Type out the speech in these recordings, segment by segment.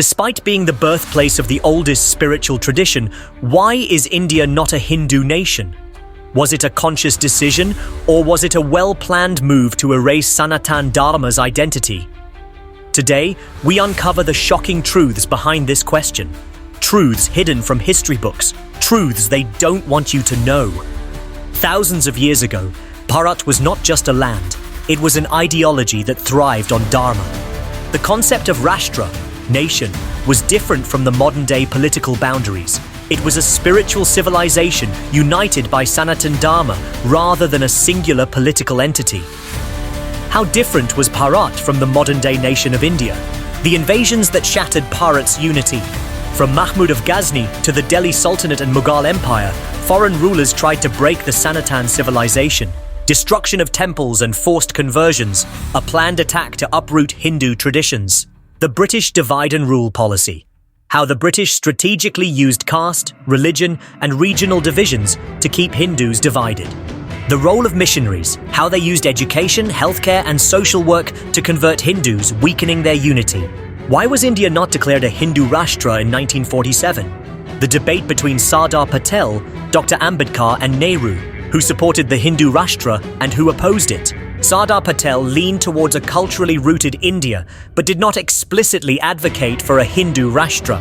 Despite being the birthplace of the oldest spiritual tradition, why is India not a Hindu nation? Was it a conscious decision, or was it a well-planned move to erase Sanatan Dharma's identity? Today, we uncover the shocking truths behind this question. Truths hidden from history books, truths they don't want you to know. Thousands of years ago, Bharat was not just a land, it was an ideology that thrived on Dharma. The concept of Rashtra, nation, was different from the modern-day political boundaries. It was a spiritual civilization united by Sanatan Dharma rather than a singular political entity. How different was Bharat from the modern-day nation of India? The invasions that shattered Bharat's unity. From Mahmud of Ghazni to the Delhi Sultanate and Mughal Empire, foreign rulers tried to break the Sanatan civilization. Destruction of temples and forced conversions, a planned attack to uproot Hindu traditions. The British divide and rule policy. How the British strategically used caste, religion, and regional divisions to keep Hindus divided. The role of missionaries, how they used education, healthcare, and social work to convert Hindus, weakening their unity. Why was India not declared a Hindu Rashtra in 1947? The debate between Sardar Patel, Dr. Ambedkar, and Nehru, who supported the Hindu Rashtra and who opposed it. Sardar Patel leaned towards a culturally rooted India, but did not explicitly advocate for a Hindu Rashtra.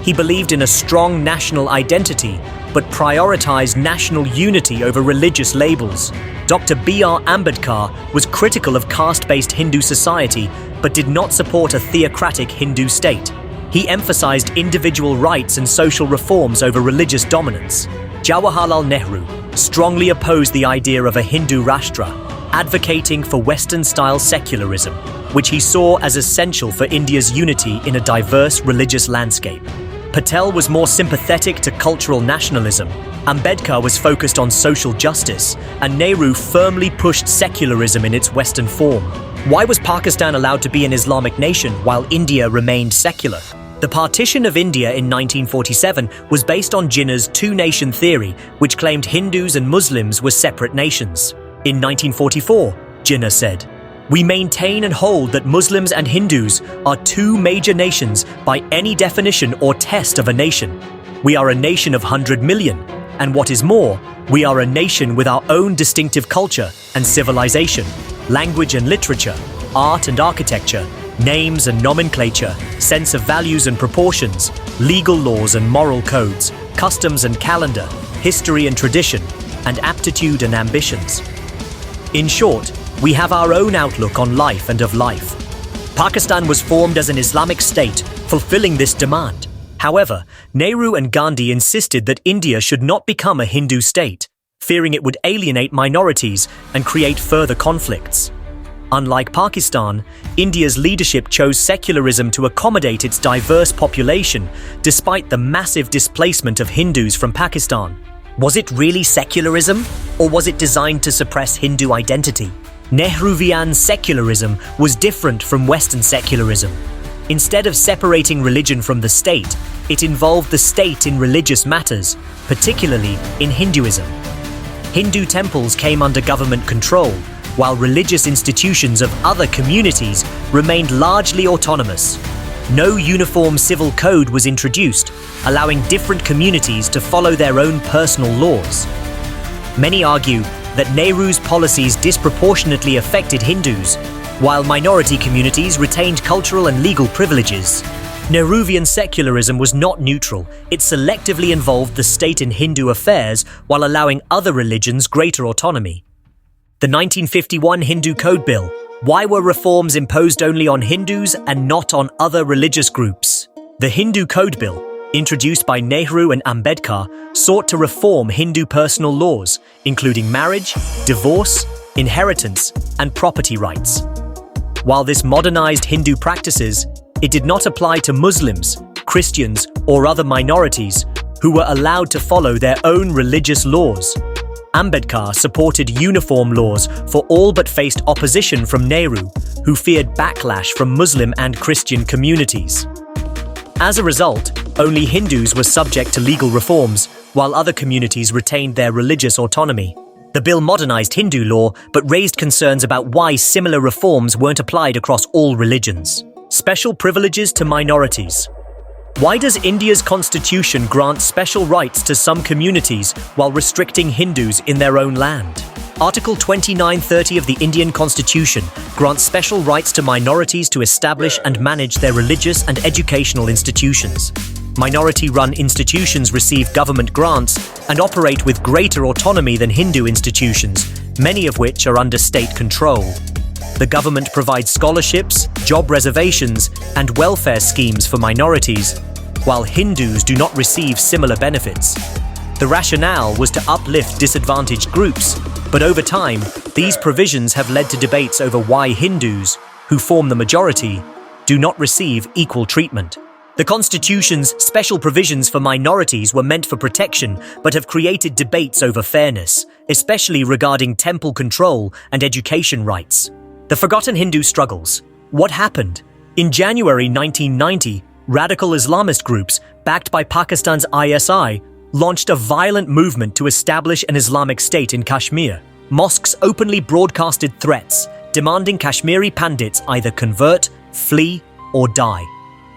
He believed in a strong national identity, but prioritized national unity over religious labels. Dr. B.R. Ambedkar was critical of caste-based Hindu society, but did not support a theocratic Hindu state. He emphasized individual rights and social reforms over religious dominance. Jawaharlal Nehru strongly opposed the idea of a Hindu Rashtra, advocating for Western-style secularism, which he saw as essential for India's unity in a diverse religious landscape. Patel was more sympathetic to cultural nationalism, Ambedkar was focused on social justice, and Nehru firmly pushed secularism in its Western form. Why was Pakistan allowed to be an Islamic nation while India remained secular? The partition of India in 1947 was based on Jinnah's two-nation theory, which claimed Hindus and Muslims were separate nations. In 1944, Jinnah said, "We maintain and hold that Muslims and Hindus are two major nations by any definition or test of a nation. We are a nation of 100 million, and what is more, we are a nation with our own distinctive culture and civilization, language and literature, art and architecture, names and nomenclature, sense of values and proportions, legal laws and moral codes, customs and calendar, history and tradition, and aptitude and ambitions. In short, we have our own outlook on life and of life." Pakistan was formed as an Islamic state, fulfilling this demand. However, Nehru and Gandhi insisted that India should not become a Hindu state, fearing it would alienate minorities and create further conflicts. Unlike Pakistan, India's leadership chose secularism to accommodate its diverse population, despite the massive displacement of Hindus from Pakistan. Was it really secularism, or was it designed to suppress Hindu identity? Nehruvian secularism was different from Western secularism. Instead of separating religion from the state, it involved the state in religious matters, particularly in Hinduism. Hindu temples came under government control, while religious institutions of other communities remained largely autonomous. No uniform civil code was introduced, allowing different communities to follow their own personal laws. Many argue that Nehru's policies disproportionately affected Hindus, while minority communities retained cultural and legal privileges. Nehruvian secularism was not neutral. It selectively involved the state in Hindu affairs while allowing other religions greater autonomy. The 1951 Hindu Code Bill. Why were reforms imposed only on Hindus and not on other religious groups? The Hindu Code Bill, introduced by Nehru and Ambedkar, sought to reform Hindu personal laws, including marriage, divorce, inheritance, and property rights. While this modernized Hindu practices, it did not apply to Muslims, Christians, or other minorities who were allowed to follow their own religious laws. Ambedkar supported uniform laws for all but faced opposition from Nehru, who feared backlash from Muslim and Christian communities. As a result, only Hindus were subject to legal reforms, while other communities retained their religious autonomy. The bill modernized Hindu law, but raised concerns about why similar reforms weren't applied across all religions. Special privileges to minorities. Why does India's constitution grant special rights to some communities while restricting Hindus in their own land? Article 2930 of the Indian Constitution grants special rights to minorities to establish and manage their religious and educational institutions. Minority-run institutions receive government grants and operate with greater autonomy than Hindu institutions, many of which are under state control. The government provides scholarships, job reservations, and welfare schemes for minorities, while Hindus do not receive similar benefits. The rationale was to uplift disadvantaged groups, but over time, these provisions have led to debates over why Hindus, who form the majority, do not receive equal treatment. The Constitution's special provisions for minorities were meant for protection, but have created debates over fairness, especially regarding temple control and education rights. The Forgotten Hindu Struggles. What happened? In January 1990, radical Islamist groups, backed by Pakistan's ISI, launched a violent movement to establish an Islamic state in Kashmir. Mosques openly broadcasted threats, demanding Kashmiri Pandits either convert, flee, or die.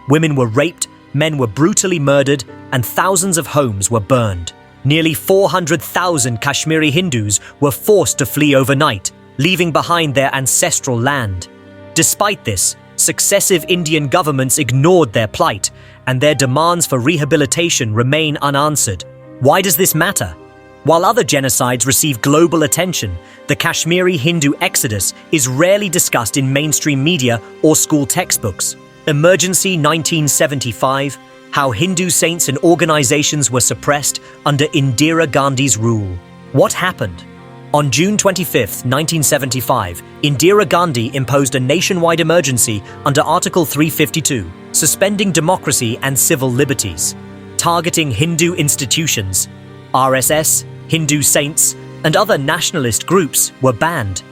Women were raped, men were brutally murdered, and thousands of homes were burned. Nearly 400,000 Kashmiri Hindus were forced to flee overnight, leaving behind their ancestral land. Despite this, successive Indian governments ignored their plight, and their demands for rehabilitation remain unanswered. Why does this matter? While other genocides receive global attention, the Kashmiri Hindu exodus is rarely discussed in mainstream media or school textbooks. Emergency 1975, how Hindu saints and organizations were suppressed under Indira Gandhi's rule. What happened? On June 25, 1975, Indira Gandhi imposed a nationwide emergency under Article 352, suspending democracy and civil liberties, targeting Hindu institutions. RSS, Hindu saints, and other nationalist groups were banned.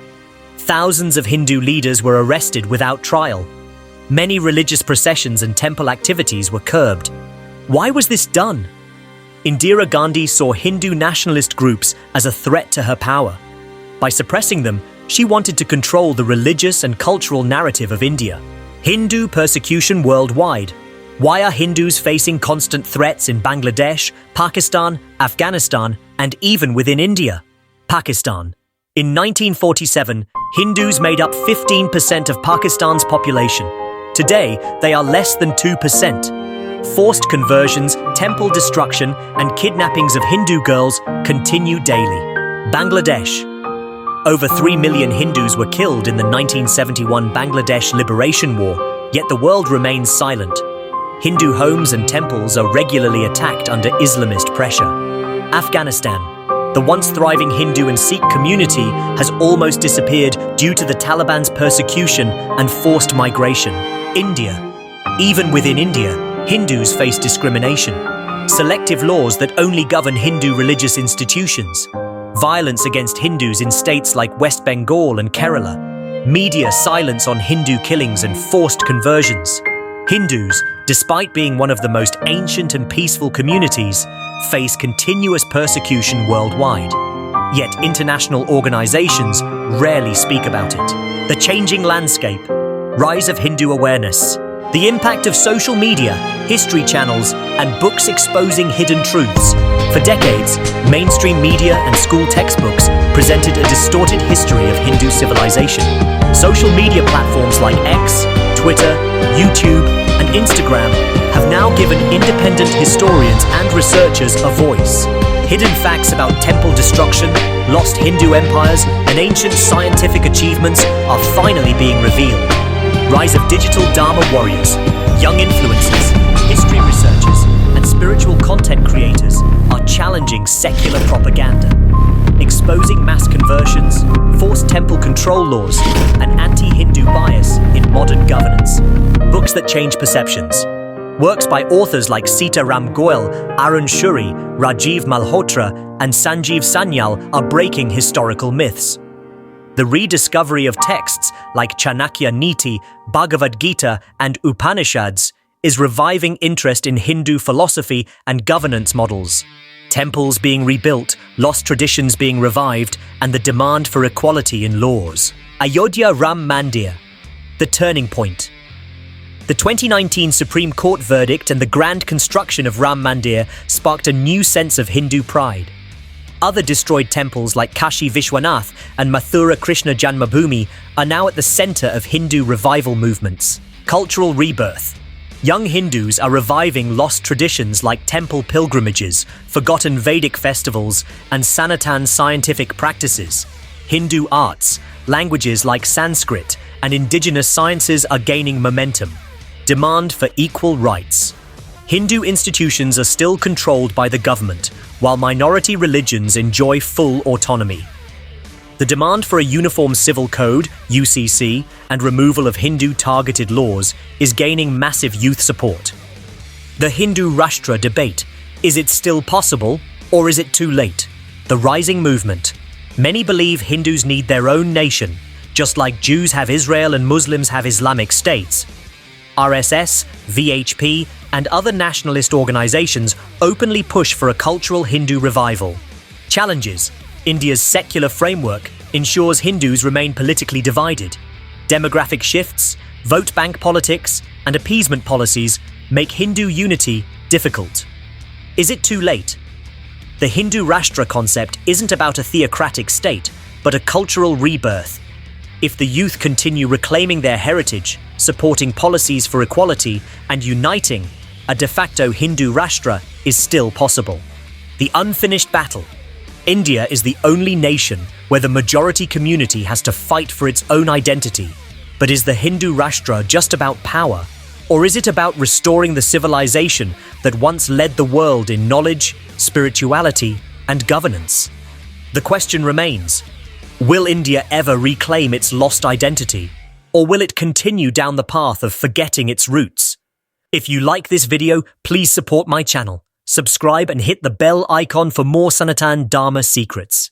Thousands of Hindu leaders were arrested without trial. Many religious processions and temple activities were curbed. Why was this done? Indira Gandhi saw Hindu nationalist groups as a threat to her power. By suppressing them, she wanted to control the religious and cultural narrative of India. Hindu persecution worldwide. Why are Hindus facing constant threats in Bangladesh, Pakistan, Afghanistan, and even within India? Pakistan. In 1947, Hindus made up 15% of Pakistan's population. Today, they are less than 2%. Forced conversions, temple destruction, and kidnappings of Hindu girls continue daily. Bangladesh. Over 3 million Hindus were killed in the 1971 Bangladesh Liberation War, yet the world remains silent. Hindu homes and temples are regularly attacked under Islamist pressure. Afghanistan. The once thriving Hindu and Sikh community has almost disappeared due to the Taliban's persecution and forced migration. India. Even within India, Hindus face discrimination. Selective laws that only govern Hindu religious institutions. Violence against Hindus in states like West Bengal and Kerala. Media silence on Hindu killings and forced conversions. Hindus, despite being one of the most ancient and peaceful communities, face continuous persecution worldwide. Yet international organizations rarely speak about it. The changing landscape. Rise of Hindu awareness. The impact of social media, history channels, and books exposing hidden truths. For decades, mainstream media and school textbooks presented a distorted history of Hindu civilization. Social media platforms like X, Twitter, YouTube, and Instagram have now given independent historians and researchers a voice. Hidden facts about temple destruction, lost Hindu empires, and ancient scientific achievements are finally being revealed. Rise of digital Dharma warriors, young influencers, history researchers, and spiritual content creators are challenging secular propaganda, exposing mass conversions, forced temple control laws, and anti-Hindu bias in modern governance. Books that change perceptions. Works by authors like Sita Ram Goyal, Arun Shuri, Rajiv Malhotra, and Sanjeev Sanyal are breaking historical myths. The rediscovery of texts like Chanakya Niti, Bhagavad Gita, and Upanishads is reviving interest in Hindu philosophy and governance models. Temples being rebuilt, lost traditions being revived, and the demand for equality in laws. Ayodhya Ram Mandir. The turning point. The 2019 Supreme Court verdict and the grand construction of Ram Mandir sparked a new sense of Hindu pride. Other destroyed temples like Kashi Vishwanath and Mathura Krishna Janmabhoomi are now at the center of Hindu revival movements. Cultural rebirth. Young Hindus are reviving lost traditions like temple pilgrimages, forgotten Vedic festivals, and Sanatan scientific practices. Hindu arts, languages like Sanskrit, and indigenous sciences are gaining momentum. Demand for equal rights. Hindu institutions are still controlled by the government, while minority religions enjoy full autonomy. The demand for a uniform civil code, UCC, and removal of Hindu-targeted laws is gaining massive youth support. The Hindu Rashtra debate. Is it still possible, or is it too late? The rising movement. Many believe Hindus need their own nation, just like Jews have Israel and Muslims have Islamic states. RSS, VHP, and other nationalist organizations openly push for a cultural Hindu revival. Challenges. India's secular framework ensures Hindus remain politically divided. Demographic shifts, vote bank politics, and appeasement policies make Hindu unity difficult. Is it too late? The Hindu Rashtra concept isn't about a theocratic state, but a cultural rebirth. If the youth continue reclaiming their heritage, supporting policies for equality, and uniting, a de facto Hindu Rashtra is still possible. The unfinished battle. India is the only nation where the majority community has to fight for its own identity. But is the Hindu Rashtra just about power, or is it about restoring the civilization that once led the world in knowledge, spirituality, and governance? The question remains: will India ever reclaim its lost identity, or will it continue down the path of forgetting its roots? If you like this video, please support my channel, subscribe and hit the bell icon for more Sanatan Dharma secrets.